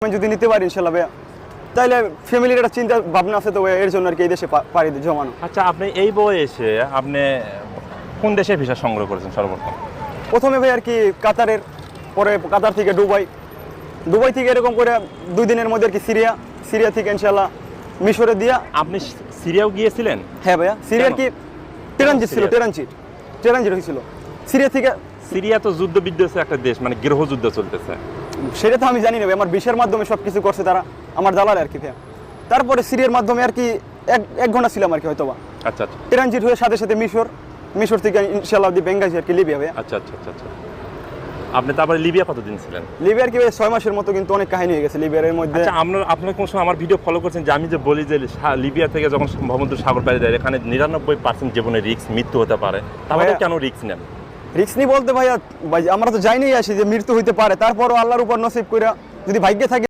আমি যদি নিতে পারি ইনশাল্লাহ ভাইয়া, তাইলে ফ্যামিলির একটা চিন্তা ভাবনা আছে তো এর জন্য আর কি এই দেশে পাড়ি জমানো। আচ্ছা, আপনি এই বয়সে আপনি কোন দেশে ভিসা সংগ্রহ করেছেন সর্বপ্রথম? প্রথমে ভাই আর কি কাতারের, পরে কাতার থেকে দুবাই থেকে এরকম করে 2 দিনের মধ্যে আর কি সিরিয়া থেকে ইনশাল্লাহ মিশরে দিয়া। আপনি সিরিয়াও গিয়েছিলেন? হ্যাঁ ভাইয়া, সিরিয়ার কি ট্রানজিট ছিল, ট্রানজিট হয়েছিল সিরিয়া থেকে। সিরিয়া তো যুদ্ধ বিধ্বস্ত একটা দেশ, মানে গৃহযুদ্ধ চলতেছে। সেটা তো আমি জানি না ভাই, আমার ভিসার মাধ্যমে সব কিছু করছে তারা, আমার দালাল আর কি ভাইয়া। তারপরে সিরিয়ার মাধ্যমে আর কি এক ঘন্টা ছিলাম আর কি হয়তো বা। আচ্ছা আচ্ছা ট্রানজিট হয়ে সাথে সাথে মিশর থেকে ইনশাল্লাহ বেঙ্গাজি আর কি লিবিয়া ভাইয়া। আচ্ছা আচ্ছা আচ্ছা আচ্ছা। আপনি তারপরে লিবিয়া কতদিন ছিলেন? লিবিয়ার কি ভাই 6 মাসের মতো, কিন্তু অনেক কাহিনী হয়ে গেছে লিবিয়ার মধ্যে। আচ্ছা, আপনার কোন সময় আমার ভিডিও ফলো করছেন যে আমি যে বলি যে লিবিয়া থেকে যখন ভূমধ্য সাগর পাড়ি দেয় এখানে 99% জীবনে রিস্ক, মৃত্যু হতে পারে, তাহলে কেন রিস্ক নেন? রিস্ক নি বলতে ভাইয়া, আমরা তো যাইনি আসি যে মৃত্যু হইতে পারে, তারপরও আল্লাহর উপর নসিব কইরা যদি ভাগ্যে থাকে